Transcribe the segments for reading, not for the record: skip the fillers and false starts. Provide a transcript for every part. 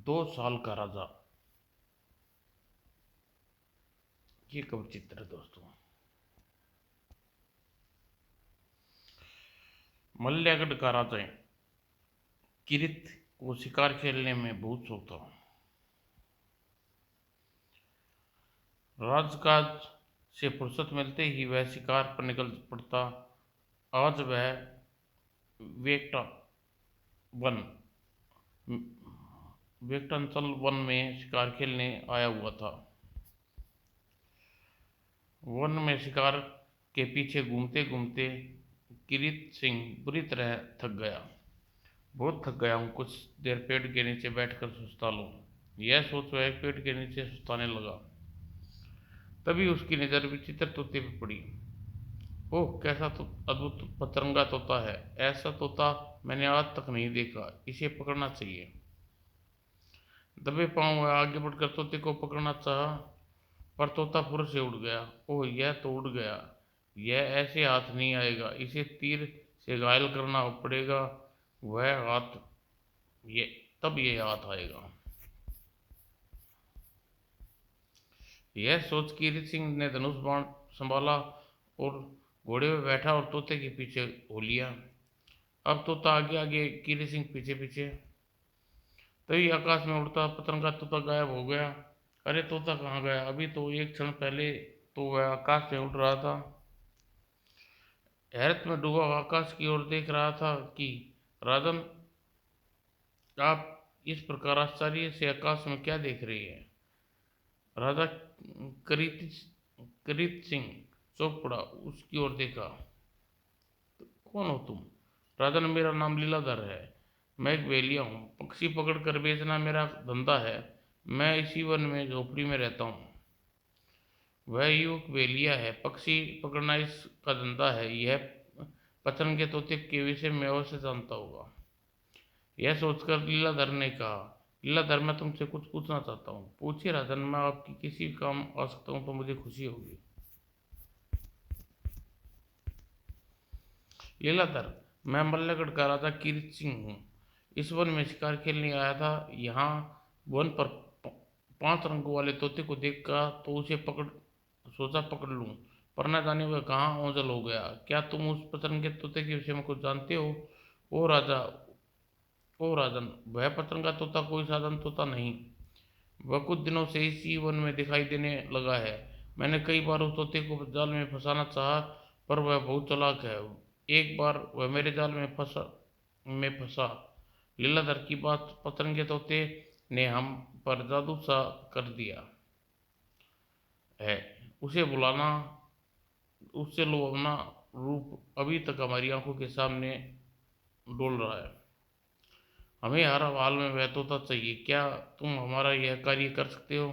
2 साल का राजा। ये कवि चित्र है दोस्तों। मल्ल्यागढ़ का राजा किरीट को शिकार खेलने में बहुत शौक था। राजकाज से फुर्सत मिलते ही वह शिकार पर निकल पड़ता। आज वह वेक्टा वन वेक्टनचल वन में शिकार खेलने आया हुआ था। वन में शिकार के पीछे घूमते घूमते किरीट सिंह बुरी तरह थक गया। बहुत थक गया हूँ, कुछ देर पेड़ के नीचे बैठकर सुस्ता लूं। यह सोच वह पेड़ के नीचे सुस्ताने लगा। तभी उसकी नजर विचित्र तोते पर पड़ी। ओह, कैसा तो अद्भुत पतरंगा तोता है। ऐसा तोता मैंने आज तक नहीं देखा। इसे पकड़ना चाहिए। दबे पांव वह आगे बढ़कर तोते को पकड़ना चाहा, पर तोता फुर से उड़ गया। ओह, यह तो उड़ गया। यह ऐसे हाथ नहीं आएगा। इसे तीर से घायल करना पड़ेगा। वह हाथ ये तब ये हाथ आएगा। यह सोच कीर्ति सिंह ने धनुष बाण संभाला और घोड़े में बैठा और तोते के पीछे हो लिया। अब तोता आगे आगे, कीर्ति सिंह पीछे पीछे। तभी आकाश में उड़ता पतंगा तोता गायब हो गया। अरे, तोता कहाँ गया? अभी तो एक क्षण पहले तो वह आकाश में उड़ रहा था। हैरत में डूबा आकाश की ओर देख रहा था कि राजन, आप इस प्रकार आश्चर्य से आकाश में क्या देख रही है? राजा करीत करीत सिंह चौंक पड़ा, उसकी ओर देखा। कौन हो तुम? राजन, मेरा नाम लीलाधर है। मैं एक बेलिया हूँ। पक्षी पकड़ कर बेचना मेरा धंधा है। मैं इसी वन में झोपड़ी में रहता हूँ। वह युवक बेलिया है, पक्षी पकड़ना इसका धंधा है। यह पतंग के तोते के विषय में अवश्य जानता होगा। यह सोचकर लीलाधर ने कहा, लीलाधर, मैं तुमसे कुछ पूछना चाहता हूँ। पूछिए राजन, मैं आपकी किसी भी काम आ सकता हूँ तो मुझे खुशी होगी। लीलाधर, मैं मल्लगढ़ का राजा कीर्ति सिंह हूँ। इस वन में शिकार खेलने आया था। यहाँ वन पर 5 रंगों वाले तोते को देखा तो उसे सोचा पकड़ लूं, पर न जाने वह कहाँ ओझल हो गया। क्या तुम उस पतंगे तोते के विषय में कुछ जानते हो? ओ राजा, ओ राजन, वह पतंगा तोता कोई साधारण तोता नहीं। वह कुछ दिनों से इसी वन में दिखाई देने लगा है। मैंने कई बार उस तोते को जाल में फंसाना चाहा, पर वह बहुत चालाक है। एक बार वह मेरे जाल में फंसा। लीलाधर की बात पतंगे तोते ने हम पर जादू सा कर दिया है। उसे बुलाना, उससे लुभावना रूप अभी तक हमारी आंखों के सामने डोल रहा है। हमें हर हाल में वह तोता चाहिए। क्या तुम हमारा यह कार्य कर सकते हो?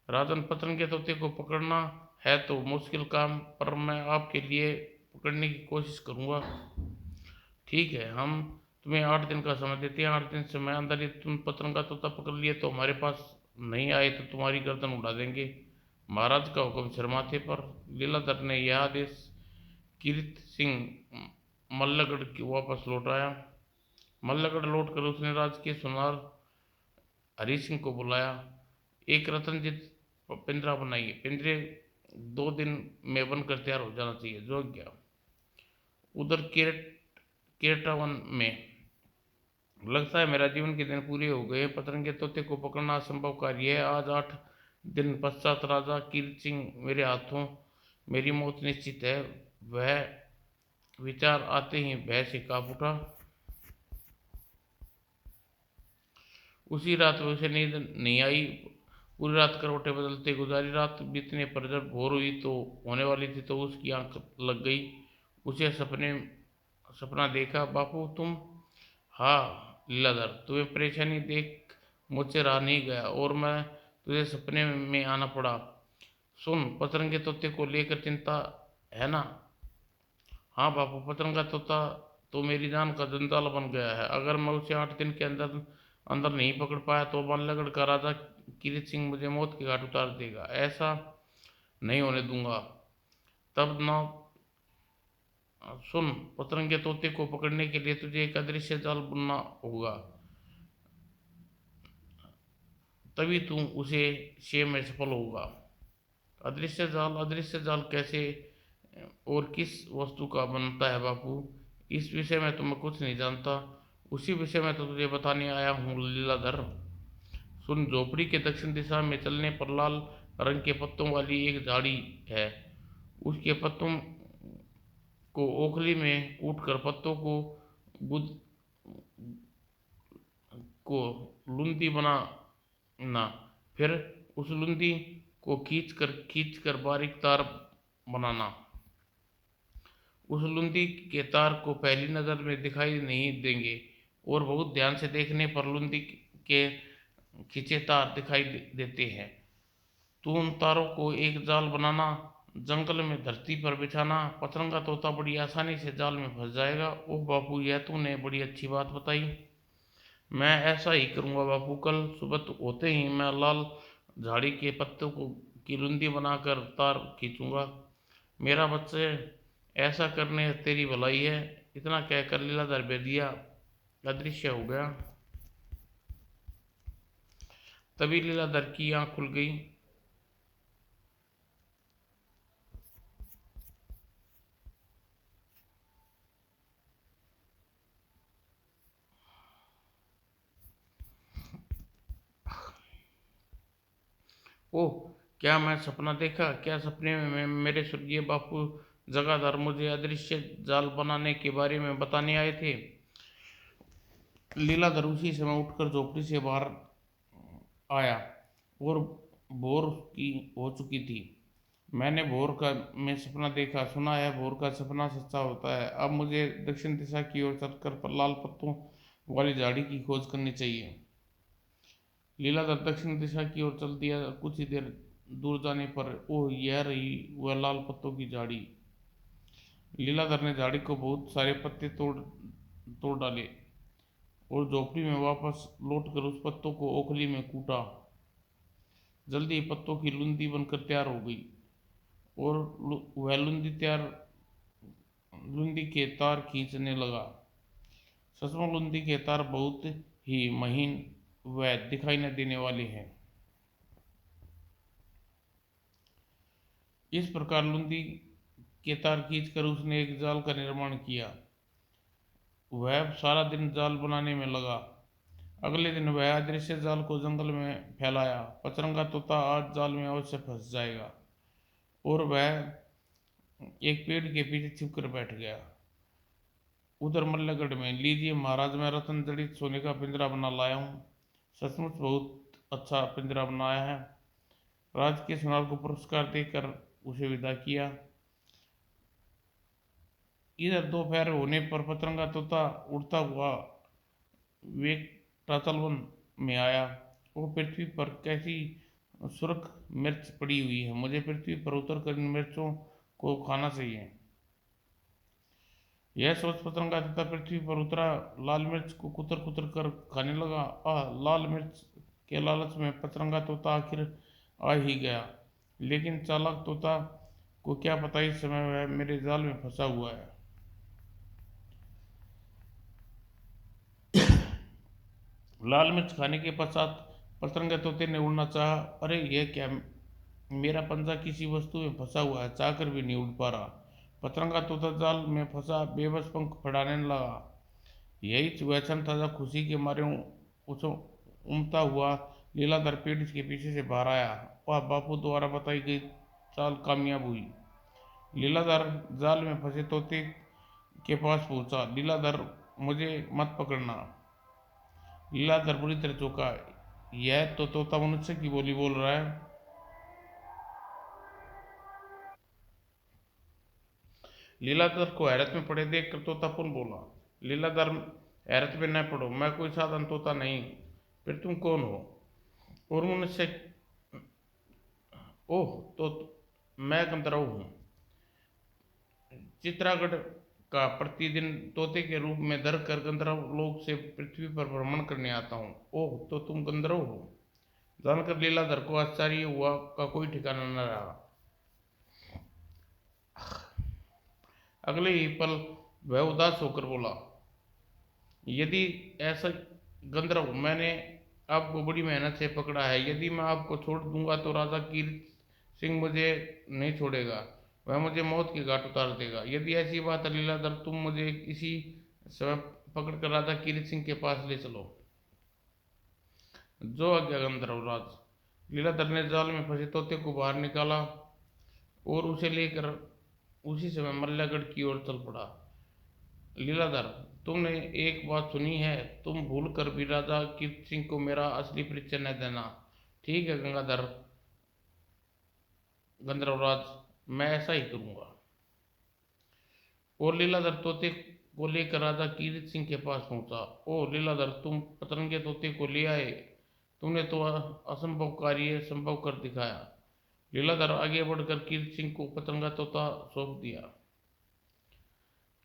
राजन, पतंगे तोते को पकड़ना है तो मुश्किल काम, पर मैं आपके लिए पकड़ने की कोशिश करूंगा। ठीक है, हम तुम्हें 8 दिन का समय देते हैं। 8 दिन समय अंदर ही तुम पतंगा तोता पकड़ लिए तो हमारे पास नहीं आए तो तुम्हारी गर्दन उड़ा देंगे। महाराज का हुक्म शर्माते पर लीलाधर ने यह आदेश कीर्ति सिंह मल्लगढ़ की वापस लौट आया। मल्लगढ़ लौटकर उसने राजकीय सुनार हरि सिंह को बुलाया। एक रतनजित पिंजरा बनाइए। पिंजरे 2 दिन में बनकर तैयार हो जाना चाहिए। जो गया उधर केरटावन में। लगता है मेरा जीवन के दिन पूरे हो गए। पतंगे तोते को पकड़ना असंभव कार्य है। आज 8 दिन पश्चात राजा कीर्ति सिंह मेरे हाथों, मेरी मौत निश्चित है। वह विचार आते ही भय से कांप उठा। उसी रात उसे नींद नहीं आई। पूरी रात करवटें बदलते गुजारी। रात बीतने पर जब भोर हुई तो होने वाली थी तो उसकी आंख लग गई। उसे सपना देखा। बापू तुम? हाँ लीलाधर, तुम्हें परेशानी देख मुझसे रहा नहीं गया और मैं तुझे सपने में आना पड़ा। सुन, पतंगे तोते को लेकर चिंता है ना? हाँ बापू, पतंगा तोता तो मेरी जान का जंजाल बन गया है। अगर मैं उसे 8 दिन के अंदर अंदर नहीं पकड़ पाया तो बल्लगढ़ का राजा कीर्ति सिंह मुझे मौत के घाट उतार देगा। ऐसा नहीं होने दूंगा। तब ना, सुन, पतंगे तोते को पकड़ने के लिए तुझे एक अदृश्य जाल बुनना होगा। तभी तुम उसे से में सफल होगा। अदृश्य जाल कैसे और किस वस्तु का बनता है बापू? इस विषय में तो मैं कुछ नहीं जानता। उसी विषय में तो तुझे बताने आया हूँ लीलाधर। सुन, झोपड़ी के दक्षिण दिशा में चलने पर लाल रंग के पत्तों वाली एक झाड़ी है। उसके पत्तों को ओखली में कूटकर पत्तों गुद को लुंदी बनाना, फिर उस लुंदी को खींच कर बारीक तार बनाना। उस लुंदी के तार को पहली नज़र में दिखाई नहीं देंगे और बहुत ध्यान से देखने पर लुंदी के खींचे तार दिखाई देते हैं। तू उन तारों को एक जाल बनाना, जंगल में धरती पर बिछाना। पतरंगा तोता बड़ी आसानी से जाल में फंस जाएगा। ओह बापू, यह तूने बड़ी अच्छी बात बताई। मैं ऐसा ही करूँगा बापू। कल सुबह होते ही मैं लाल झाड़ी के पत्तों को की लुंदी बनाकर तार खींचूंगा। मेरा बच्चे, ऐसा करने तेरी भलाई है। इतना कहकर लीलाधर भेदिया अदृश्य हो गया। तभी लीलाधर की आंख खुल गई। ओह, क्या मैं सपना देखा? क्या सपने में मेरे स्वर्गीय बापू जगाधर मुझे अदृश्य जाल बनाने के बारे में बताने आए थे? लीलाधर उसी समय उठकर झोपड़ी से बाहर आया और भोर की हो चुकी थी। मैंने भोर का में सपना देखा। सुना है भोर का सपना सच्चा होता है। अब मुझे दक्षिण दिशा की ओर चलकर लाल पत्तों वाली झाड़ी की खोज करनी चाहिए। लीलाधर दक्षिण दिशा की ओर चल दिया। कुछ ही देर दूर जाने पर ओह, यह रही वह लाल पत्तों की झाड़ी। लीलाधर ने झाड़ी को बहुत सारे पत्ते तोड़ तोड़ डाले और झोपड़ी में वापस लौटकर उस पत्तों को ओखली में कूटा। जल्दी ही पत्तों की लुंदी बनकर तैयार हो गई और वह लुंदी के तार खींचने लगा। सचमुच लुंदी के तार बहुत ही महीन व दिखाई न देने वाले हैं। इस प्रकार लुंदी के तार खींचकर उसने एक जाल का निर्माण किया। वह सारा दिन जाल बनाने में लगा। अगले दिन वह अदृश्य जाल को जंगल में फैलाया। पतरंगा तोता आज जाल में अवश्य फंस जाएगा। और वह एक पेड़ के पीछे छिपकर बैठ गया। उधर मल्लगढ़ में, लीजिए महाराज, मैं रत्न जड़ित सोने का पिंजरा बना लाया हूँ। सचमुच बहुत अच्छा पिंजरा बनाया है। राजकीय सुनार को पुरस्कार देकर उसे विदा किया। इधर दोपहर होने पर पतरंगा तोता उड़ता हुआ वेटाचलवन में आया। वो पृथ्वी पर कैसी सुर्ख मिर्च पड़ी हुई है। मुझे पृथ्वी पर उतर कर इन मिर्चों को खाना चाहिए। यह सोच पतंगा तथा पृथ्वी पर उतरा। लाल मिर्च को कुतर कुतर कर खाने लगा। लाल मिर्च के लालच में पतरंगा तोता आखिर आ ही गया। लेकिन चालाक तोता को क्या पता इस समय वह मेरे जाल में फंसा हुआ है। लाल मिर्च खाने के पश्चात पतंगा तोते ने उड़ना चाहा। अरे यह क्या, मेरा पंजा किसी वस्तु में फंसा हुआ है, चाहकर भी नहीं उड़ पा रहा। पतंगा तोता जाल में फंसा बेबस पंख फड़ाने लगा। यही वह क्षण था जब खुशी के मारे उमता हुआ लीलाधर पेड़ के पीछे से बाहर आया। वह बापू द्वारा बताई गई चाल कामयाब हुई। लीलाधर जाल में फंसे तोते के पास पहुंचा। लीलाधर, मुझे मत पकड़ना। लीलाधर बुरी तरह चौंका। यह तो तोता मनुष्य की बोली बोल रहा है। लीलाधर को हैरत में पड़े देखकर तोता पुनः बोला। लीलाधर, हैरत में न पड़ो, मैं कोई साधारण तोता नहीं। फिर तुम कौन हो? और मनुष्य? ओह, तो मैं गंधर्व हूँ, चित्रागढ़ का। प्रतिदिन तोते के रूप में धर कर गंधर्व लोक से पृथ्वी पर भ्रमण करने आता हूँ। ओह, तो तुम गंधर्व हो? जानकर लीलाधर को आश्चर्य हुआ का कोई ठिकाना न रहा। अगले ही पल वह उदास होकर बोला, यदि ऐसा गंधर्व मैंने आपको बड़ी मेहनत से पकड़ा है। यदि मैं आपको छोड़ दूंगा तो राजा कीर्त सिंह मुझे नहीं छोड़ेगा, वह मुझे मौत के घाट उतार देगा। यदि ऐसी बात है लीलाधर, तुम मुझे इसी समय पकड़कर राजा कीर्त सिंह के पास ले चलो। जो आज्ञा गंधर्वराज। लीलाधर ने जाल में फंसे तोते को बाहर निकाला और उसे लेकर उसी समय मल्लागढ़ की ओर चल पड़ा। लीलाधर, तुमने एक बात सुनी है, तुम भूल कर भी राजा कीर्त सिंह को मेरा असली परिचय न देना। ठीक है गंगाधर गंधर्वराज, मैं ऐसा ही करूंगा। और लीलाधर तोते को लेकर राजा कीर्त सिंह के पास पहुंचा। ओ लीलाधर, तुम पतरंगे तोते को ले आए, तुमने तो असंभव कार्य संभव कर दिखाया। लीलाधर आगे बढ़कर कीर्त सिंह को पतंगा तोता सौंप दिया।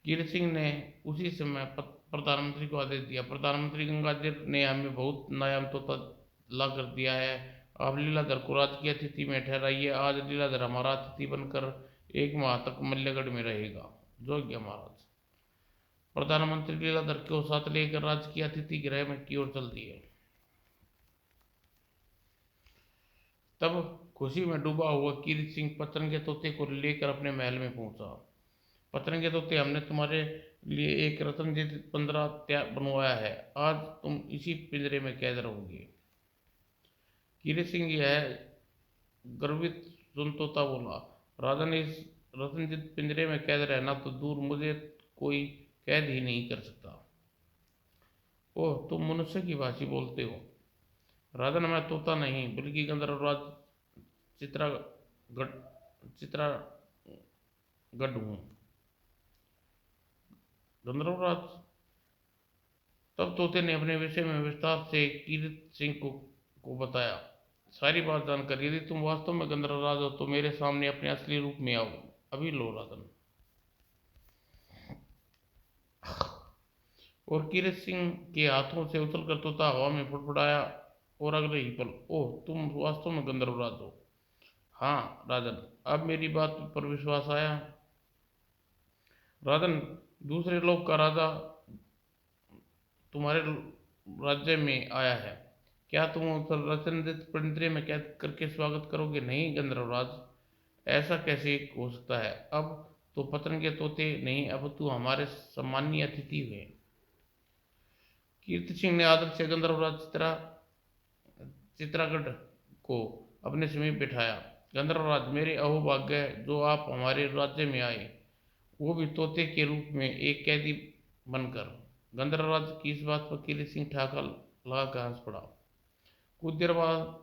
कीर्त सिंह ने उसी समय प्रधानमंत्री को आदेश दिया, प्रधानमंत्री गंगाधर ने हमें बहुत नायाब तोता ला कर दिया है, आप लीलाधर को राजकीय अतिथि में ठहराइए। आज लीलाधर हमारा अतिथि बनकर 1 माह तक मल्लगढ़ में रहेगा। जोग्य महाराज। प्रधानमंत्री लीलाधर को साथ लेकर राजकीय अतिथि गृह में की ओर चल दिए। तब खुशी में डूबा हुआ कीर्त सिंह पतंगे तोते को लेकर अपने महल में पहुंचा। पतंगे तोते, हमने तुम्हारे लिए एक रत्नजड़ित पिंजरा बनवाया है, आज तुम इसी पिंजरे में कैद रहोगे। कीर्त सिंह यह गर्वित सुन तोता बोला, राजा ने इस रत्नजड़ित पिंजरे में कैद रहना तो दूर, मुझे कोई कैद ही नहीं कर सकता। ओह, तुम मनुष्य की भाषा बोलते हो। राजन, मैं तोता नहीं बल्कि गंधर्वराज चित्रागढ़ चित्रागढ़ हूँ। गंधर्वराज। तब तोते ने अपने विषय में विस्तार से कीर्त सिंह को बताया। सारी बात जानकर, यदि तुम वास्तव में गंधर्वराज हो तो मेरे सामने अपने असली रूप में आओ। अभी लो राजन। और कीर्त सिंह के हाथों से उछलकर तोता हवा में फड़फड़ाया और अगले ही पल, ओह, तुम वास्तव में गंधर्वराज हो। हाँ राजन, अब मेरी बात पर विश्वास आया। राजन, दूसरे लोक का राजा तुम्हारे राज्य में आया है, क्या तुम उस रत्नजड़ित पिंजरे में कैद करके स्वागत करोगे? नहीं गंधर्वराज, ऐसा कैसे हो सकता है? अब तो पतंगे तोते नहीं, अब तू हमारे सम्मानीय अतिथि हुए। कीर्त सिंह ने आदर से गंधर्वराज चित्रागढ़ को अपने समीप बिठाया। गंधर्वराज, मेरे अहोभाग्य जो आप हमारे राज्य में आए, वो भी तोते के रूप में एक कैदी बनकर। गंधर्वराज की इस बात पर कीर्त सिंह ठाका लगाकर हंस पड़ा। कुछ देर बाद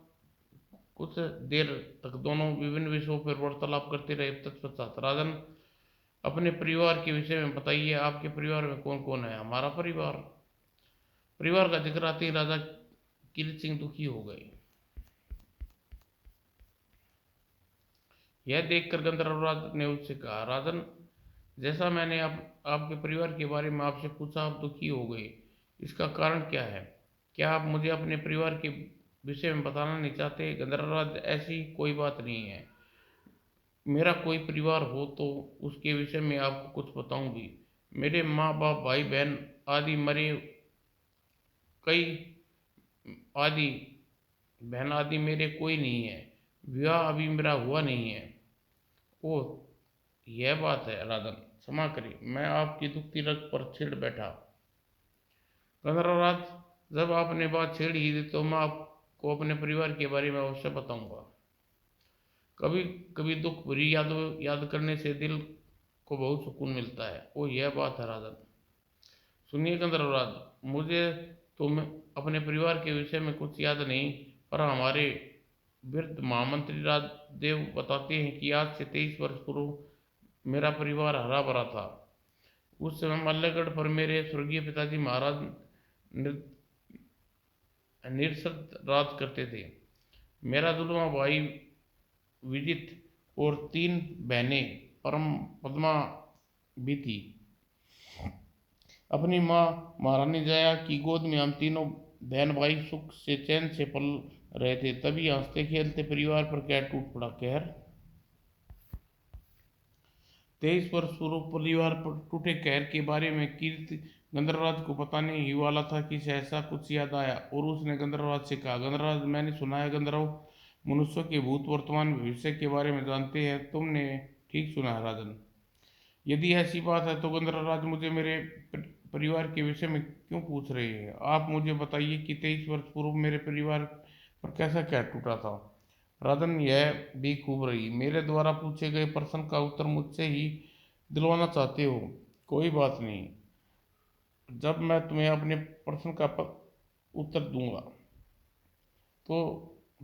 कुछ देर तक दोनों विभिन्न विषयों पर वार्तालाप करते रहे। तत्पश्चात, राजन, अपने परिवार के विषय में बताइए, आपके परिवार में कौन कौन है? हमारा परिवार का जिक्र आते ही राजा कीर्त सिंह दुखी हो गए। यह देखकर गंधर्वराज ने उससे कहा, राजन, जैसा मैंने आपके परिवार के बारे में आपसे पूछा, आप दुखी हो गए, इसका कारण क्या है? क्या आप मुझे अपने परिवार के विषय में बताना नहीं चाहते? गंधर्वराज, ऐसी कोई बात नहीं है, मेरा कोई परिवार हो तो उसके विषय में आपको कुछ बताऊं भी। मेरे माँ बाप, भाई बहन आदि मरे, कई आदि बहन आदि मेरे कोई नहीं है, विवाह अभी मेरा हुआ नहीं है। ओह, यह बात है राजन, क्षमा करिए, मैं आपकी दुखती रग पर छेड़ बैठा। गंधर्वराज, जब आपने बात छेड़ ही दी तो मैं आपको अपने परिवार के बारे में अवश्य बताऊंगा। कभी कभी दुख भरी याद करने से दिल को बहुत सुकून मिलता है। ओ, यह बात है राजन। सुनिए गंधर्वराज, मुझे तो अपने परिवार के विषय में कुछ याद नहीं, पर हमारे वृद्ध महामंत्री राजदेव बताते हैं कि आज से 23 वर्ष पूर्व मेरा परिवार हरा भरा था। उस समय मल्लगढ़ पर मेरे स्वर्गीय पिताजी महाराज निरसद राज करते थे। मेरा दुल्हा भाई विजित और 3 बहनें परम पद्मा भी थी। अपनी माँ महारानी जया की गोद में हम तीनों बहन भाई सुख से चैन से पल रहे थे। तभी हंसते खेलते परिवार पर कहर टूट पड़ा। कहर। 23 वर्ष पूर्व परिवार पर टूटे कहर के बारे में कीर्त गंधर्वराज को पता नहीं ही वाला था कि सहसा कुछ याद आया और उसने गंधर्वराज से कहा, गंधर्वराज, मैंने सुना है गंधर्व मनुष्यों के भूत वर्तमान भविष्य के बारे में जानते हैं। तुमने ठीक सुना है राजन। यदि ऐसी बात है तो गंधर्वराज मुझे मेरे परिवार के विषय में क्यों पूछ रहे हैं? आप मुझे बताइए कि 23 वर्ष पूर्व मेरे परिवार पर कैसा क्या टूटा था। राजन, यह भी खूब रही। मेरे द्वारा पूछे गए प्रश्न का उत्तर मुझसे ही दिलवाना चाहते हो? कोई बात नहीं, जब मैं तुम्हें अपने प्रश्न का उत्तर दूंगा तो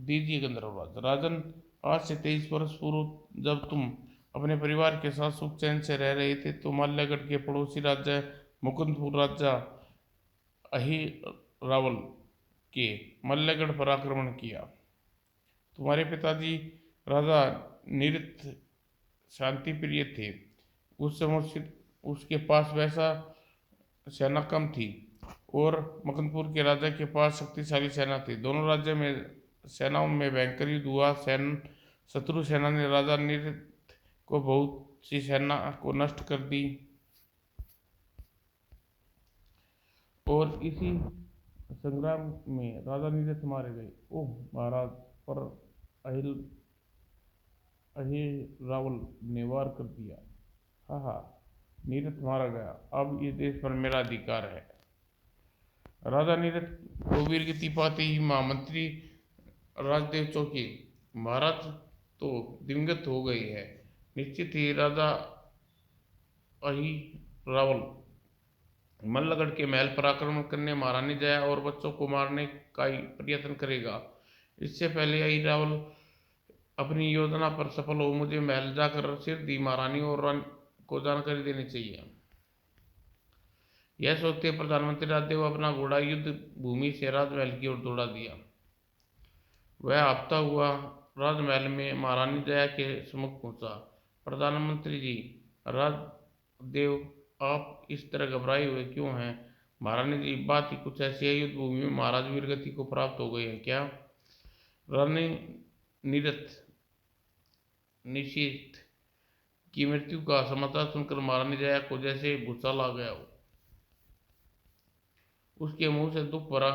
दीजिए गंधर्वराज। राजन, आज से 23 वर्ष पूर्व जब तुम अपने परिवार के साथ सुख चैन से रह रहे थे तो माल्यागढ़ के पड़ोसी राज्य मुकुंदपुर राजा अहिरावल के मल्लगढ़ पर आक्रमण किया। तुम्हारे पिताजी राजा निरथ शांति प्रिय थे। उस समय उसके पास वैसा सेना कम थी और मकनपुर के राजा के पास शक्तिशाली सेना थी। दोनों राज्य में सेनाओं में भयंकर युद्ध हुआ। शत्रु सेना ने राजा निरथ को बहुत सी सेना को नष्ट कर दी और इसी संग्राम में राजा निरथ मारे गए। ओह महाराज, पर अहिल अहिरावल ने वार कर दिया। हाँ हाँ, नीरज मारा गया। अब ये देश पर मेरा अधिकार है। राजा नीरज को वीरगति पाते ही महामंत्री राजदेव चौके, महाराज तो दिवंगत हो गए हैं। निश्चित ही राजा अहिरावल मल्लगढ़ के महल पर आक्रमण करने, महारानी जया और बच्चों को मारने का प्रयत्न करेगा। इससे पहले अहिरावल अपनी योजना पर सफल हो मुझे महल जाकर सिर दी महारानी और रानी को जानकारी देनी चाहिए। यह सोचते प्रधानमंत्री राजदेव अपना घोड़ा युद्ध भूमि से राजमहल की ओर दौड़ा दिया। वह हाँफता हुआ राजमहल में महारानी जया के सम्मुख पहुंचा। प्रधानमंत्री जी, राजदेव, आप इस तरह घबराए हुए क्यों हैं? महारानी जी, बात ही कुछ ऐसी है, युद्ध भूमि में महाराज वीरगति को प्राप्त हो गए हैं। क्या? रानी नीरथ निशीथ की मृत्यु का समाचार सुनकर महारानी जया को जैसे भूचाल आ गया हो। उसके मुंह से दुख भरा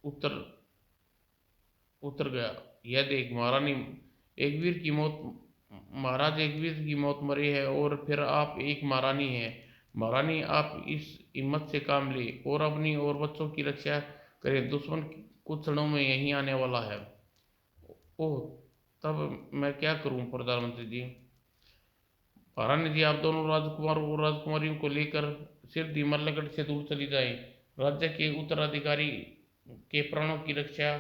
उत्तर उतर गया। यह देख महारानी, एक वीर की मौत, महाराज एक वीर की मौत मरे है और फिर आप एक महारानी है। महारानी, आप इस हिम्मत से काम ले और अपनी और बच्चों की रक्षा करें। दुश्मन कुछ क्षणों में यहीं आने वाला है। ओह, तब मैं क्या करूं प्रधानमंत्री जी? महारानी जी, आप दोनों राजकुमारों और राजकुमारियों को लेकर सिर मल्लगढ़ से दूर चली जाए। राज्य के उत्तराधिकारी के प्राणों की रक्षा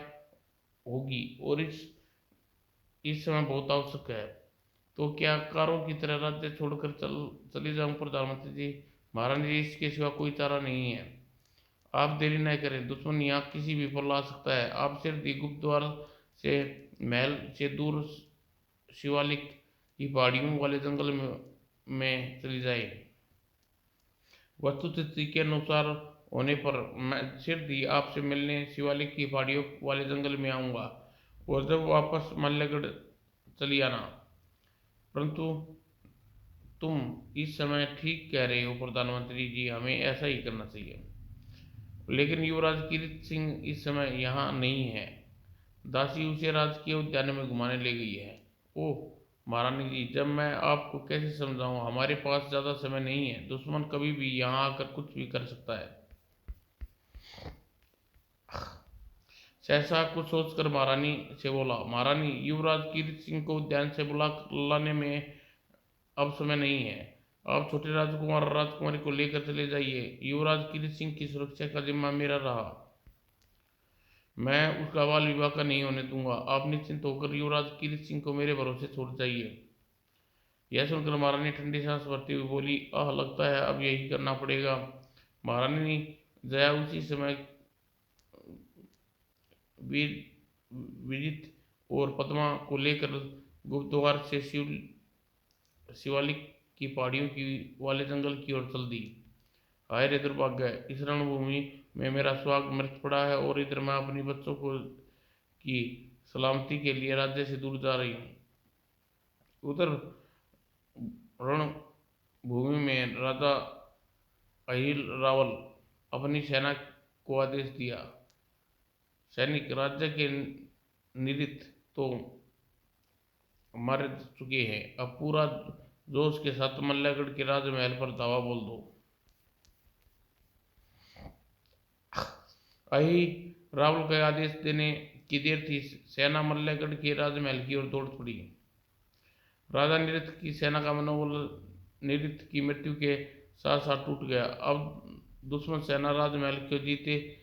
होगी और इस समय बहुत आवश्यक है। तो क्या कारों की तरह राज्य छोड़कर चली जाऊं प्रधानमंत्री जी? महारानी जी, इसके सिवा कोई चारा नहीं है। आप देरी न करें, दुश्मन यहाँ किसी भी पल आ सकता है। आप सिर्फ गुप्त द्वार से महल से दूर शिवालिक की पहाड़ियों वाले जंगल में चली जाए। वस्तुस्थिति के अनुसार होने पर मैं सिर्फ आपसे मिलने शिवालिक की पहाड़ियों वाले जंगल में आऊँगा और जब वापस मल्लगढ़ चली आना। परंतु तुम इस समय ठीक कह रहे हो प्रधानमंत्री जी, हमें ऐसा ही करना चाहिए। लेकिन युवराज कीर्ति सिंह इस समय यहाँ नहीं है। दासी उसे राजकीय उद्यान में घुमाने ले गई है। ओह महारानी जी, जब मैं आपको कैसे समझाऊं, हमारे पास ज़्यादा समय नहीं है। दुश्मन कभी भी यहाँ आकर कुछ भी कर सकता है। सहसा कुछ सोचकर महारानी से बोला, महारानी, युवराज कीर्ति सिंह को उद्यान से बुला लाने में अब समय नहीं है। आप छोटे राजकुमार और राजकुमारी को लेकर चले जाइए। युवराज कीर्ति सिंह की सुरक्षा का जिम्मा मेरा रहा। मैं उसका बाल विवाह का नहीं होने दूंगा। आप निश्चिंत होकर युवराज कीर्ति सिंह को मेरे भरोसे छोड़ जाइए। यह सुनकर महारानी ठंडी सांस भरती हुई बोली, आह, लगता है अब यही करना पड़ेगा। महारानी जया उसी समय वीर विजित और पद्मा को लेकर गुप्तवार से शिवालिक की पहाड़ियों की वाले जंगल की ओर चल दी। हाय रे दुर्भाग्य, इस रणभूमि में मेरा सुहाग मृत पड़ा है और इधर मैं अपनी बच्चों को की सलामती के लिए राज्य से दूर जा रही हूँ। उधर रणभूमि में राजा अहिल रावल अपनी सेना को आदेश दिया। सैनिक राज्य के निरित तो मर चुके हैं, अब पूरा जोश के साथ मल्लागढ़ के राजमहल पर धावा बोल दो। अही रावल का आदेश देने की देर थी, सेना मल्लागढ़ के राजमहल की ओर दौड़ पड़ी। राजा नृत्य की सेना का मनोबल नृत्य की मृत्यु के साथ साथ टूट गया। अब दुश्मन सेना राजमहल को जीते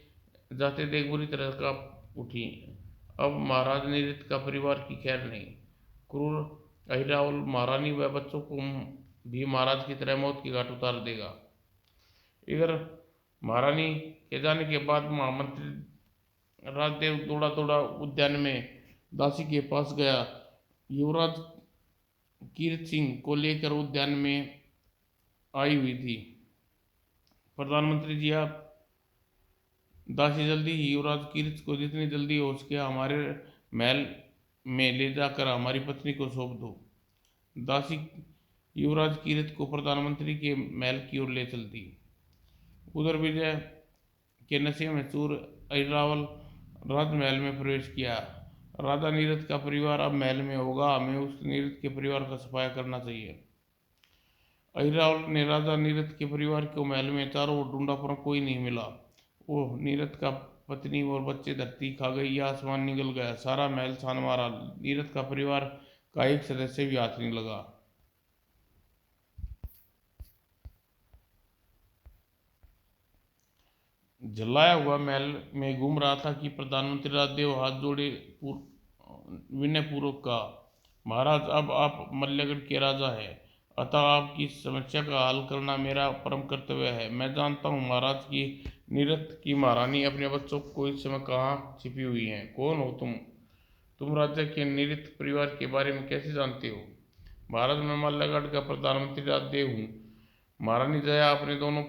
जाते देख बुरी तरह कांप उठी। अब महाराज नृत्य का परिवार की खैर नहीं। क्रूर अहिरावल महारानी व बच्चों को भी महाराज की तरह मौत के घाट उतार देगा। इधर महारानी के जाने के बाद महामंत्री राजदेव दौड़ा दौड़ा उद्यान में दासी के पास गया। युवराज कीर्त सिंह को लेकर उद्यान में आई हुई थी। प्रधानमंत्री जी, आप दासी जल्दी ही युवराज कीर्त को जितनी जल्दी हो सके हमारे महल में ले जाकर हमारी पत्नी को सौंप दो। दासी युवराज कीर्त को प्रधानमंत्री के महल की ओर ले चलती। उधर विजय के नशे में चूर अहिरावल राजमहल में प्रवेश किया। राजा नीरद का परिवार अब महल में होगा, हमें उस नीरद के परिवार का सफाया करना चाहिए। अहिरावल ने राजा नीरद के परिवार को महल में चारों ओर ढूंढा पर कोई नहीं मिला। ओह, नीरद का पत्नी और बच्चे धरती खा गई या आसमान निगल गया। सारा महल छान मारा, नीरद का परिवार का एक सदस्य भी हाथ नहीं लगा। जलाया हुआ महल में घूम रहा था कि प्रधानमंत्री राजदेव हाथ जोड़े विनय पूर्वक कहा, महाराज, अब आप मल्लगढ़ के राजा हैं, अतः आपकी समस्या का हल करना मेरा परम कर्तव्य है। मैं जानता हूँ महाराज की नीरद की महारानी अपने बच्चों को इस समय कहाँ छिपी हुई हैं। कौन हो तुम राज्य के नीरद परिवार के बारे में कैसे जानते हो? महाराज, मैं मल्लगढ़ का प्रधानमंत्री राजदेव हूँ। महारानी जया अपने दोनों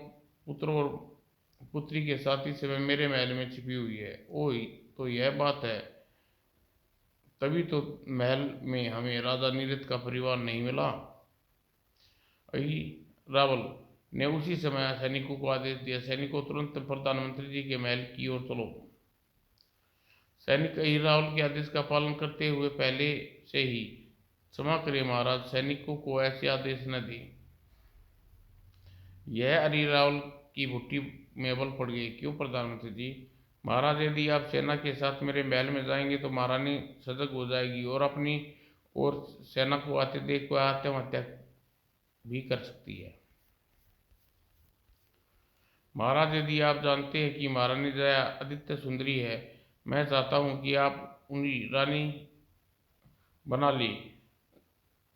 पुत्रों और पुत्री के साथ इस समय मेरे महल में छिपी हुई है। ओह, तो यह बात है, तभी तो महल में हमें राजा नीरद का परिवार नहीं मिला। अही रावल ने उसी समय सैनिकों को आदेश दिया, सैनिकों तुरंत प्रधानमंत्री जी के महल की ओर चलो। सैनिक अही रावल के आदेश का पालन करते हुए पहले से ही, क्षमा करिए महाराज, सैनिकों को ऐसे आदेश न दी। यह अही रावल की भुट्टी में बल पड़ गई। क्यों प्रधानमंत्री जी? महाराज, यदि आप सेना के साथ मेरे महल में जाएंगे तो महारानी सजग हो जाएगी और अपनी और सेना को आते देख को आत्महत्या भी कर सकती है। महाराज, यदि आप जानते हैं कि महारानी जया अद्वितीय सुंदरी है, मैं चाहता हूं कि आप उन्हें रानी बना ले,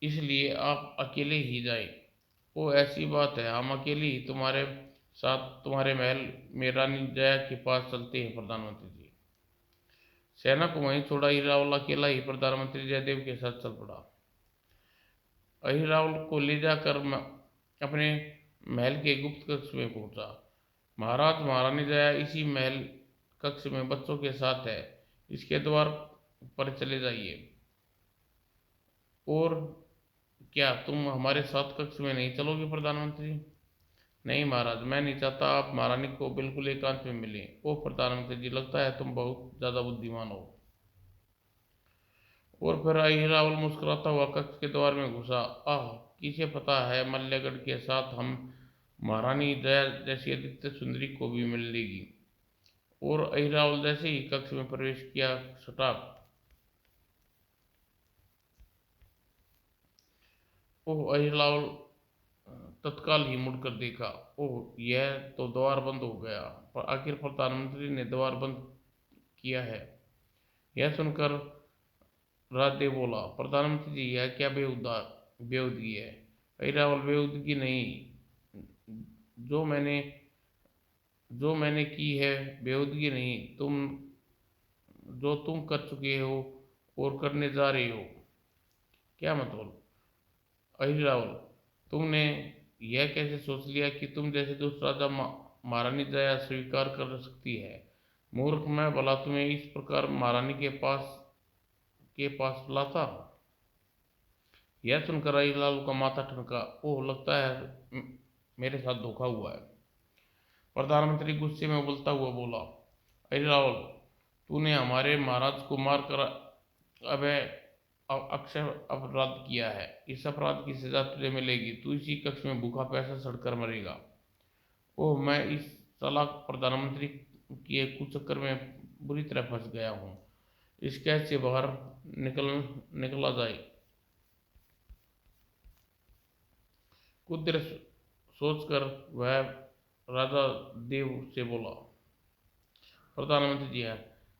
इसलिए आप अकेले ही जाए। वो ऐसी बात है, हम अकेले ही तुम्हारे साथ तुम्हारे महल में रानी जया के पास चलते हैं। प्रधानमंत्री जी, सेना को वहीं छोड़ा अहिरावल अकेला ही प्रधानमंत्री जयदेव के साथ चल पड़ा। अहिरावल को ले जाकर अपने महल के गुप्त कक्ष में पहुंचा। महाराज, महारानी जया इसी महल कक्ष में बच्चों के साथ है, इसके द्वार पर चले जाइए। और क्या तुम हमारे साथ कक्ष में नहीं चलोगे प्रधानमंत्री? नहीं महाराज, मैं नहीं चाहता आप महारानी को बिल्कुल एकांत में मिलें। ओह प्रधानमंत्री जी, लगता है तुम बहुत ज्यादा बुद्धिमान हो। और फिर अहिरावल मुस्कुराता हुआ कक्ष के द्वार में घुसा। आह, किसे पता है मल्लगढ़ के साथ हम महारानी जया जैसी आदित्य सुंदरी को भी मिल लेगी। और अहिरावल जैसे ही कक्ष में प्रवेश किया, सटाप, ओह, अहिरावल तत्काल ही मुड़कर देखा। ओह, यह तो द्वार बंद हो गया। पर आखिर प्रधानमंत्री ने द्वार बंद किया है। यह सुनकर राजदेव बोला, प्रधानमंत्री जी, यह क्या बेहूदगी है? अहिरावल, बेहूदगी नहीं, जो मैंने की है बेहूदगी नहीं, तुम कर चुके हो और करने जा रहे हो। क्या मतलब? अहिरावल, तुमने यह कैसे सोच लिया कि तुम जैसे दुष्ट राजा महारानी जया स्वीकार कर सकती है? मूर्ख, मैं भला तुम्हें इस प्रकार महारानी के पास लाता? यह सुनकर अहिरावल का माथा ठनका। ओह, लगता है मेरे साथ धोखा हुआ है। प्रधानमंत्री गुस्से में उबलता हुआ बोला, अरे राहुल, तूने हमारे महाराज को मार कर अब अक्षय अपराध किया है। इस अपराध की सजा तुझे मिलेगी। तू इसी कक्ष में भूखा प्यासा सड़कर मरेगा। ओह, मैं इस चालाक प्रधानमंत्री के कुचक्कर में बुरी तरह फंस गया हूँ। इस कैद से बाहर निकला जाए। कुछ देर सोचकर वह राजा देव से बोला, प्रधानमंत्री जी है,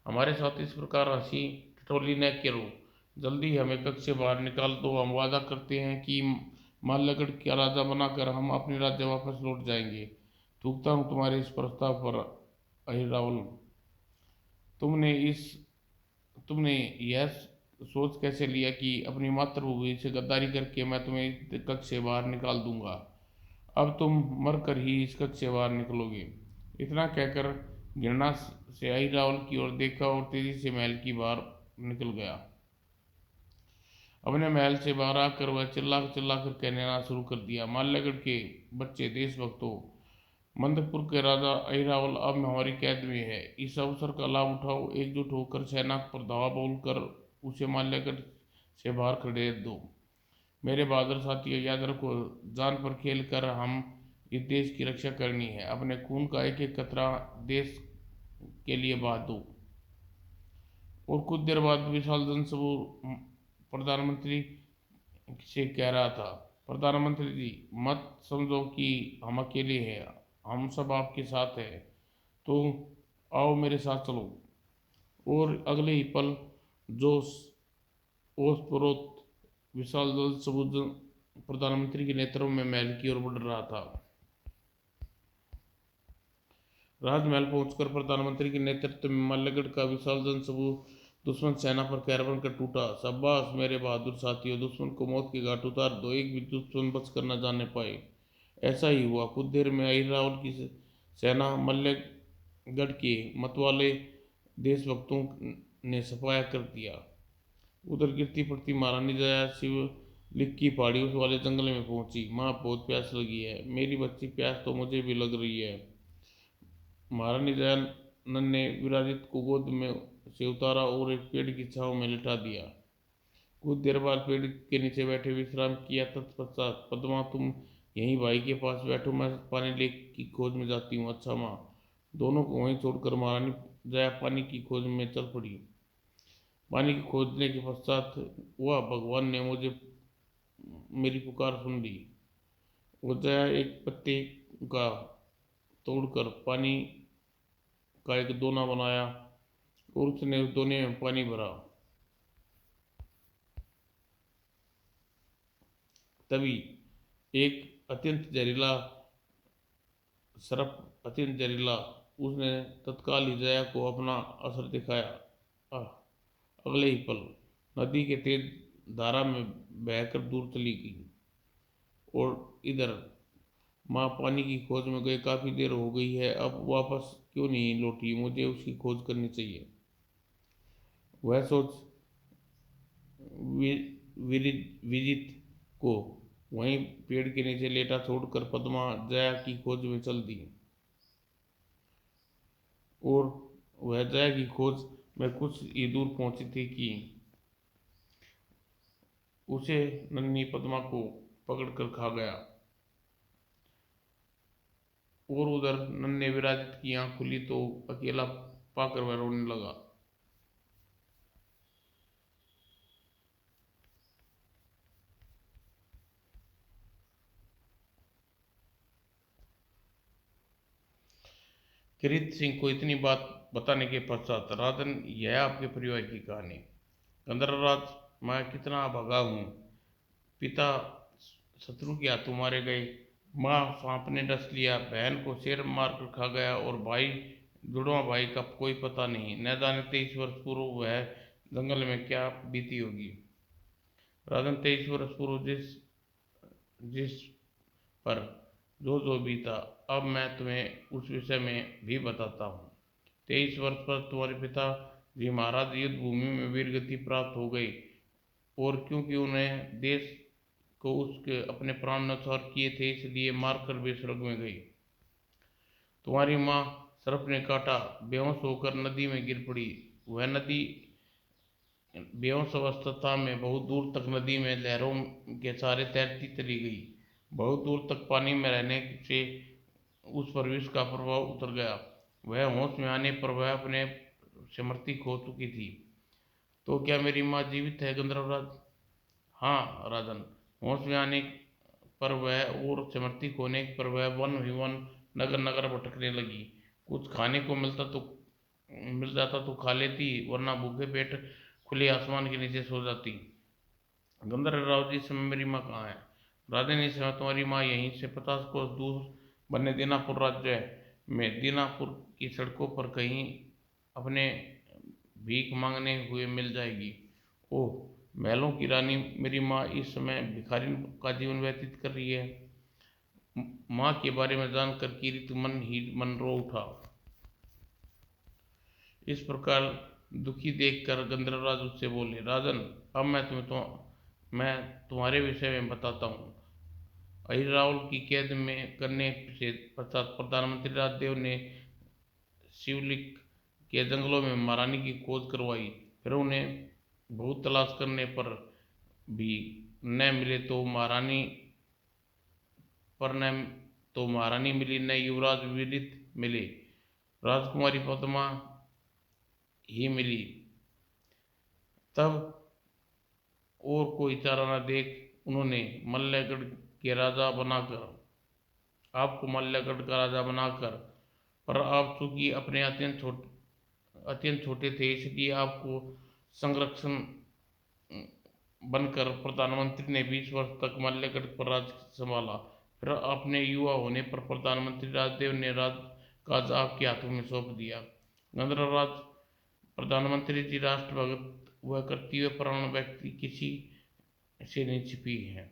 हमारे साथ इस प्रकार हंसी ठिठोली न करो। जल्दी हमें कक्ष से बाहर निकाल दो। हम वादा करते हैं कि माल्यगढ़ का राजा बनाकर हम अपने राज्य वापस लौट जाएंगे। थूकता हूँ तुम्हारे इस प्रस्ताव पर। अहि रावल, तुमने इस तुमने यह सोच कैसे लिया कि अपनी मातृभूमि से गद्दारी करके मैं तुम्हें कक्ष से बाहर निकाल दूंगा? अब तुम मर कर ही इस कक्ष से बाहर निकलोगे। इतना कहकर घृणा से आई रावल की ओर देखा और तेजी से महल की बाहर निकल गया। अपने महल से बाहर आकर वह चिल्ला चिल्ला कर कहना शुरू कर दिया, माल्यगढ़ के बच्चे देशभक्तों, मंदपुर के राजा अहिरावल अब हमारी कैद में है। इस अवसर का लाभ उठाओ। एकजुट होकर सेना पर धावा बोलकर उसे माल्यगढ़ से बाहर खदेड़ दो। मेरे बहादुर साथियों, याद रखो, जान पर खेल कर हम इस देश की रक्षा करनी है। अपने खून का एक एक कतरा देश के लिए बहा दो। और कुछ देर बाद विशाल जनसमूह प्रधानमंत्री से कह रहा था, प्रधानमंत्री जी, मत समझो कि हम अकेले हैं। हम सब आपके साथ हैं। तो आओ मेरे साथ चलो। और अगले ही पल जोश ओत प्रोत विशाल जल सबूत प्रधानमंत्री के नेतृत्व में महल की ओर बढ़ रहा था। राजमहल पहुंचकर प्रधानमंत्री के नेतृत्व में माल्यगढ़ का विशाल जन समूह दुश्मन सेना पर कैर बनकर टूटा। शाबाश मेरे बहादुर साथियों, दुश्मन को मौत के घाट उतार दो। एक भी दुश्मन बच कर न जाने पाए। ऐसा ही हुआ। कुछ देर में अहिर रावल की सेना मल्लगढ़ के मतवाले देशभक्तों ने सफाया कर दिया। उधर गिरती पड़ती महारानी दया शिवलिक की पहाड़ी उस वाले जंगल में पहुंची। माँ, बहुत प्यास लगी है। मेरी बच्ची, प्यास तो मुझे भी लग रही है। महारानी दयानंद ने विराजित को गोद में से उतारा और एक पेड़ की छांव में लिटा दिया। कुछ देर बाद पेड़ के नीचे बैठे विश्राम किया। तत्पश्चात, पद्मा, तुम यहीं भाई के पास बैठो, मैं पानी ले की खोज में जाती हूँ। अच्छा माँ। दोनों को वहीं छोड़कर महारानी दया पानी की खोज में चल पड़ी। पानी की खोजने के पश्चात, वह भगवान ने मुझे मेरी पुकार सुन ली। वो जया एक पत्ते का तोड़कर पानी का एक दोना बनाया और उसने उस दोने में पानी भरा। तभी एक अत्यंत जहरीला उसने तत्काल ही जया को अपना असर दिखाया। आह, अगले ही पल नदी के तेज धारा में बहकर दूर चली गई। और इधर माँ पानी की खोज में गए काफी देर हो गई है, अब वापस क्यों नहीं लौटी? मुझे उसकी खोज करनी चाहिए। वह सोच विजित को वहीं पेड़ के नीचे लेटा छोड़कर पद्मा जया की खोज में चल दी। और वह जया की खोज में कुछ ही दूर पहुंची थी कि उसे नन्ही पद्मा को पकड़कर खा गया। और उधर नन्हे विराजित की आंख खुली तो अकेला पाकर वह रोने लगा। किरीट सिंह को इतनी बात बताने के पश्चात, राजन, यह आपके परिवार की कहानी। कंदराराज, मैं कितना भगा हूँ। पिता शत्रु के हाथों मारे गए, माँ सांप ने डस लिया, बहन को शेर मार कर खा गया और भाई, जुड़वा भाई का कोई पता नहीं। न जाने 23 वर्ष पूर्व वह जंगल में क्या बीती होगी। राजन, 23 वर्ष पूर्व जिस जिस पर जो बीता, अब मैं तुम्हें उस विषय में भी बताता हूँ। 23 वर्ष पर तुम्हारे पिता जी महाराज युद्ध भूमि में वीरगति प्राप्त हो गई। और क्योंकि उन्हें देश को उसके अपने प्राण न्यौछावर किए थे, इसलिए मारकर वे स्वर्ग में गई। तुम्हारी माँ सर्प ने काटा, बेहोश होकर नदी में गिर पड़ी। वह नदी बेहोश अवस्था में बहुत दूर तक नदी में लहरों के सहारे तैरती चली गई। बहुत दूर तक पानी में रहने से उस पर विष का प्रभाव उतर गया। वह होश में आने पर वह अपने स्मृति खो चुकी थी। तो क्या मेरी माँ जीवित है गंधर्वराज? हाँ राजन, होश में आने पर वह और स्मृति खोने पर वह वन विवन नगर नगर भटकने लगी। कुछ खाने को मिल जाता तो खा लेती, वरना भूखे पेट खुले आसमान के नीचे सो जाती। गंधर्वराव जी, इस समय मेरी माँ कहाँ है? राजन, इस समय तुम्हारी माँ यहीं से 50 कोस दूर बने दीनापुर राज्य में दीनापुर की सड़कों पर कहीं अपने भीख मांगने हुए मिल जाएगी। ओह, महलों की रानी मेरी माँ इस समय भिखारी का जीवन व्यतीत कर रही है। माँ के बारे में जानकर किरीट मन ही मन रो उठा। इस प्रकार दुखी देखकर गंधर्वराज उससे बोले, राजन, अब मैं तुम्हारे विषय में बताता हूँ। अहिरावल की कैद में करने से पश्चात प्रधानमंत्री राजदेव ने शिवलिक के जंगलों में महारानी की खोज करवाई। फिर उन्हें बहुत तलाश करने पर भी न मिले तो महारानी पर न तो महारानी मिली, न युवराज विदित मिले, राजकुमारी पद्मा ही मिली। तब और कोई चारा न देख उन्होंने मल्लगढ़ के राजा बनाकर आपको मल्लगढ़ का राजा बनाकर, पर आप चूंकि अपने अत्यंत छोटे थे, इसलिए आपको संरक्षण बनकर प्रधानमंत्री ने 20 वर्ष तक मल्लगढ़ पर राज संभाला। फिर अपने युवा होने पर प्रधानमंत्री राजदेव ने राजकाज आपके हाथों में सौंप दिया। गंधर्वराज, प्रधानमंत्री जी राष्ट्रभक्त व कर्तव्य परायण व्यक्ति किसी से नहीं छिपी है।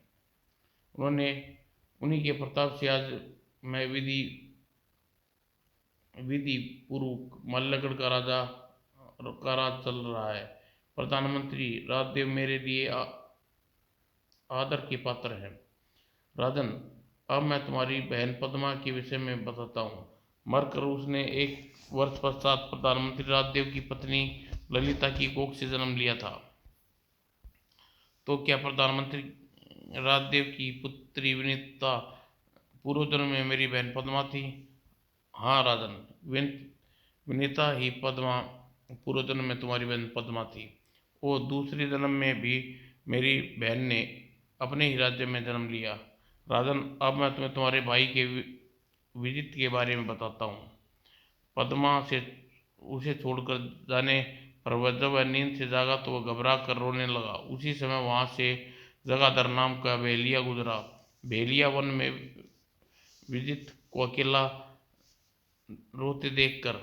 उन्हीं के प्रताप से आज मैं विधि पूर्वक मल्लगढ़ का राज चल रहा है। प्रधानमंत्री राजदेव मेरे लिए आदर के पात्र हैं। राजन, अब मैं तुम्हारी बहन पद्मा के विषय में बताता हूँ। मरकर उसने 1 वर्ष पश्चात प्रधानमंत्री राजदेव की पत्नी ललिता की कोख से जन्म लिया था। तो क्या प्रधानमंत्री राजदेव की पुत्री विनीता पूर्व जन्म में मेरी बहन पद्मा थी? हाँ राजन, विनीता ही पद्मा पूर्व जन्म में तुम्हारी बहन पद्मा थी। वो दूसरे जन्म में भी मेरी बहन ने अपने ही राज्य में जन्म लिया। राजन, अब मैं तुम्हें तुम्हारे भाई के विजित के बारे में बताता हूँ। पद्मा से उसे छोड़कर जाने पर जब वह नींद से जागा तो वह घबरा कर रोने लगा। उसी समय वहां से जगाधर नाम का भेलिया गुजरा। भेलिया वन में विजित को अकेला रोते देखकर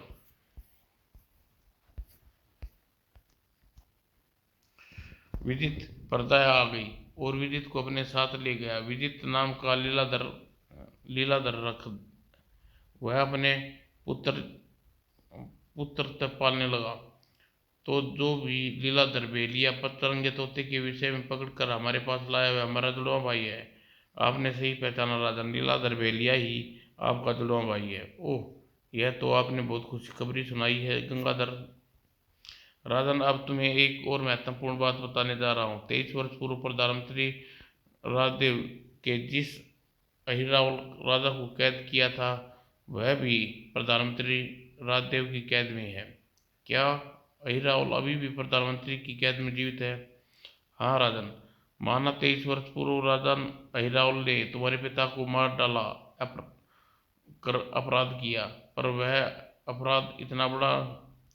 विजित पर दया आ गई और विजित को अपने साथ ले गया। विजित नाम का लीलाधर रख वह अपने पुत्र पुत्र तक पालने लगा। तो जो भी लीलाधर भेलिया पतरंगे तोते के विषय में पकड़कर हमारे पास लाया हुआ हमारा जुड़वा भाई है। आपने सही पहचाना राजन, लीलाधर भेलिया ही आपका जुड़वा भाई है। ओह, यह तो आपने बहुत खुशखबरी सुनाई है गंगाधर। राजन, अब तुम्हें एक और महत्वपूर्ण बात बताने जा रहा हूँ। 23 वर्ष पूर्व प्रधानमंत्री राजदेव के जिस अहिरावल राजा को कैद किया था, वह भी प्रधानमंत्री राजदेव की कैद में है। क्या अहिरावल अभी भी प्रधानमंत्री की कैद में जीवित है? हाँ राजन, माना 23 वर्ष पूर्व राजा अहिरावल ने तुम्हारे पिता को मार डाला, अपराध किया, पर वह अपराध इतना बड़ा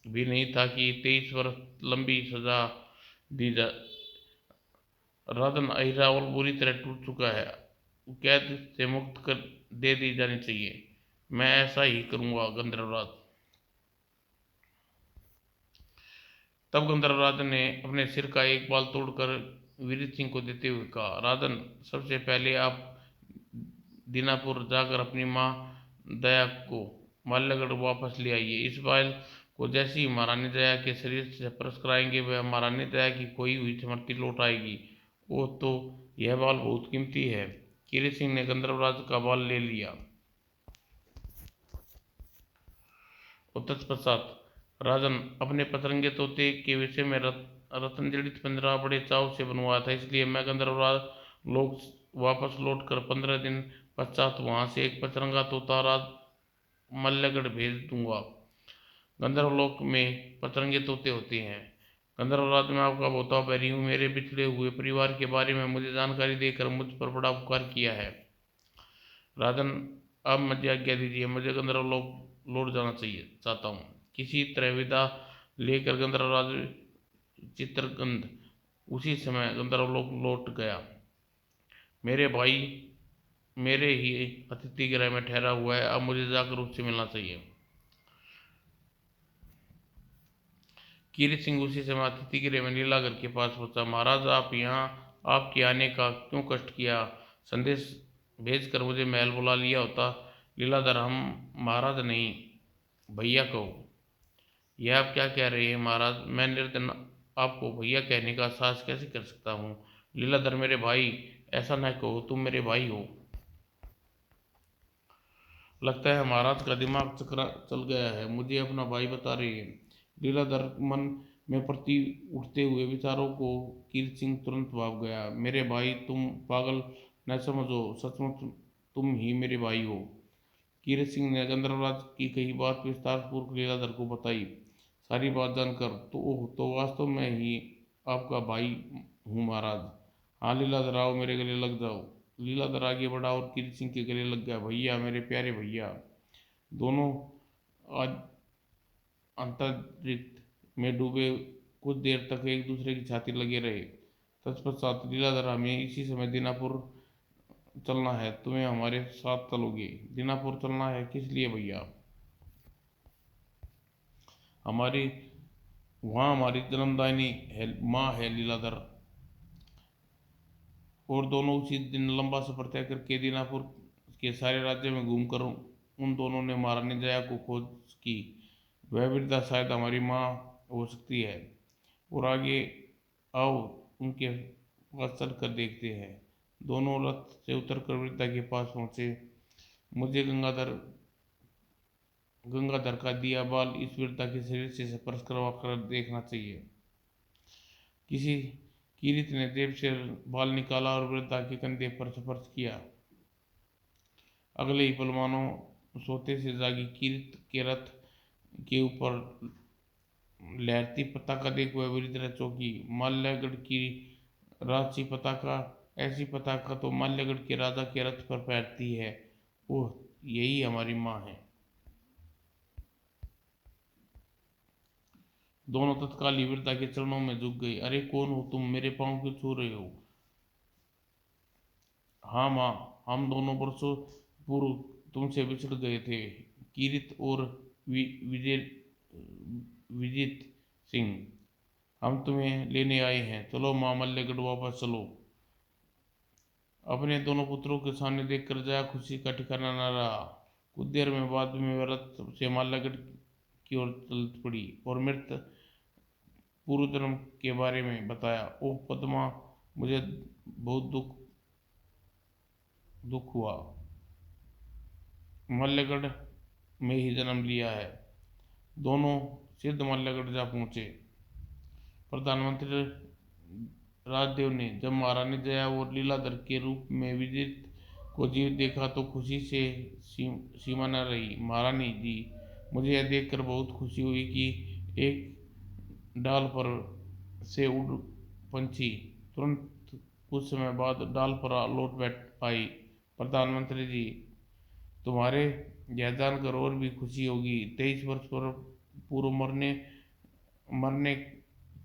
भी नहीं था कि 23 वर्ष लंबी सजा दी जा। राजन, अहिरावल बुरी तरह टूट चुका है, कैद से मुक्त कर दे दी जानी चाहिए। मैं ऐसा ही करूंगा गंधर्वराज। तब गंधर्वराज ने अपने सिर का एक बाल तोड़कर वीर सिंह को देते हुए कहा, राजन, सबसे पहले आप दीनापुर जाकर अपनी माँ दया को मल्लगढ़ वापस ले आइए। इस बाल को जैसे ही महारानी दया के शरीर से स्पर्श कराएंगे, वह महारानी दया की खोई हुई स्मृति लौट आएगी। वो तो यह बाल बहुत कीमती है। कीरी सिंह ने गंधर्वराज का बाल ले लिया। और तत्पश्चात राजन अपने पतरंगे तोते के विषय में रत्न जड़ित पिंजरा बड़े चाव से बनवाया था, इसलिए मैं गंधर्वराज लोग वापस लौटकर 15 दिन पश्चात वहां से एक पतरंगा तोता राज मल्लगढ़ भेज दूंगा। गंधर्वलोक में पतरंगे तोते होते हैं। गंधर्वराज में आपका बहुत आभारी हूँ। मेरे बिछड़े हुए परिवार के बारे में मुझे जानकारी देकर मुझ पर बड़ा उपकार किया है। राजन, अब मुझे आज्ञा दीजिए, मुझे गंधर्वलोक लौट जाना चाहिए चाहता हूँ। किसी तरह विदा लेकर गंधर्वराज चित्रगंध उसी समय गंधर्वलोक लौट गया। मेरे भाई मेरे ही अतिथि गृह में ठहरा हुआ है, अब मुझे जाकर उससे मिलना चाहिए। कीर्ति सिंह उसी समय अतिथि गृह में लीलाधर के पास पहुंचा। महाराज, आप यहाँ आपके आने का क्यों कष्ट किया? संदेश भेजकर मुझे महल बुला लिया होता। लीलाधर, हम महाराज नहीं भैया कहो। यह आप क्या कह रहे हैं महाराज? मैं निर्धन आपको भैया कहने का साहस कैसे कर सकता हूँ? लीलाधर, मेरे भाई, ऐसा न कहो, तुम मेरे भाई हो। लगता है महाराज का दिमाग चकरा चल गया है, मुझे अपना भाई बता रहे हैं। लीलाधर मन में प्रति उठते हुए विचारों को कीर्ति सिंह तुरंत भाग गया। मेरे भाई, तुम पागल न समझो, सचमुच तुम ही मेरे भाई हो। कीर्ति सिंह ने गंधर्वराज की कही बात विस्तार पूर्वक लीलाधर को बताई। सारी बात जानकर तो वास्तव में ही आपका भाई हूँ महाराज। हाँ लीलाधर, आओ मेरे गले लग जाओ। लीलाधर आगे बढ़ा और कीर्ति सिंह के गले लग गया। भैया, मेरे प्यारे भैया। दोनों आज अंतरिक्ष में डूबे कुछ देर तक एक दूसरे की छाती लगे रहे। तत्पश्चात लीलाधर, हमें इसी समय दीनापुर चलना है, तुम्हें हमारे साथ चलोगे? दीनापुर चलना है? किस लिए भैया? हमारी वहाँ हमारी जन्मदायिनी है, माँ है लीलाधर। और दोनों उसी दिन लंबा सफर तय करके दीनापुर के सारे राज्य में घूमकर उन दोनों ने महारानी जया को खोज की। वह वृद्धा शायद हमारी माँ हो सकती है। और आगे आओ, उनके पास चल कर देखते हैं। दोनों रथ से उतरकर वृद्धा के पास पहुंचे। मुझे गंगाधर का दिया बाल इस वृद्धा के शरीर से स्पर्श करवा कर देखना चाहिए। किसी कीरित ने देव से बाल निकाला और वृद्धा के कंधे पर स्पर्श किया। अगले ही पल मानो सोते से जागी कीरित के रथ के ऊपर लहरती पताका देख वह बुरी तरह चौंकी। माल्यागढ़ की राजसी पताका, ऐसी पताका तो माल्यागढ़ के राजा के रथ पर फहरती है। ओह, यही हमारी माँ है। दोनों तत्काल ही वृद्धा के चरणों में झुक गई। अरे कौन हो तुम? मेरे पांव क्यों छू रहे हो? हाँ माँ, हम दोनों वर्षों पूर्व तुमसे बिछड़ गए थे। कीरित और विजय विजित सिंह, हम तुम्हें लेने आए हैं। चलो माँ, मल्लगढ़ वापस चलो। अपने दोनों पुत्रों के सामने देखकर जया खुशी का ठिकाना न रहा। कुछ देर में बाद में वह रथ से मल्लगढ़ की ओर चल पड़ी और मृत पूर्व जन्म के बारे में बताया। ओह पद्मा, मुझे बहुत दुख हुआ। मल्लगढ़ में ही जन्म लिया है। दोनों सिद्ध मल्लगढ़ जा पहुंचे। प्रधानमंत्री राजदेव ने जब महारानी जया और लीलाधर के रूप में विजित को जीवित देखा तो खुशी से सीमा न रही। महारानी जी, मुझे यह देखकर बहुत खुशी हुई कि एक डाल पर से उड़ पंछी तुरंत कुछ समय बाद डाल पर लौट बैठ आई। प्रधानमंत्री जी, तुम्हारे यह जानकर और भी खुशी होगी। 23 वर्ष पूर्व मरने मरने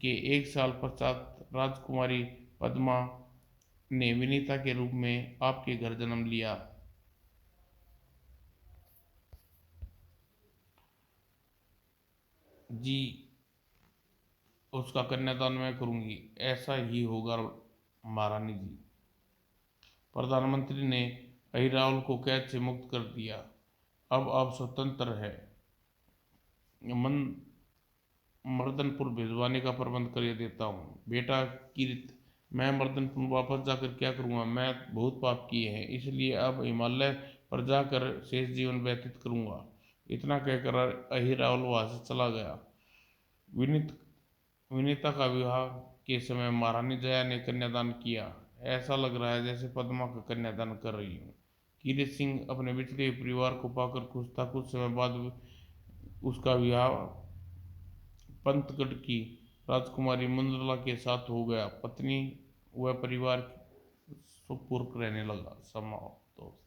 के 1 साल पश्चात राजकुमारी पद्मा ने विनीता के रूप में आपके घर जन्म लिया। जी, उसका कन्यादान मैं करूंगी। ऐसा ही होगा महारानी जी। प्रधानमंत्री ने अहिरावल को कैद से मुक्त कर दिया। अब आप स्वतंत्र है। मन मर्दनपुर भिजवाने का प्रबंध कर देता हूँ। बेटा कीरित, मैं मर्दनपुर वापस जाकर क्या करूँगा? मैं बहुत पाप किए हैं, इसलिए अब हिमालय पर जाकर शेष जीवन व्यतीत करूँगा। इतना कहकर अही राहुल वहां से चला गया। विनीत विनीता का विवाह के समय महारानी जया ने कन्यादान किया। ऐसा लग रहा है जैसे पद्मा का कन्यादान कर रही हूँ। कीरत सिंह अपने बिछड़े हुए परिवार को पाकर खुश था। कुछ समय बाद उसका विवाह पंतगढ़ की राजकुमारी मुंद्रला के साथ हो गया। पत्नी व परिवार सुखपूर्वक रहने लगा। समाप्त।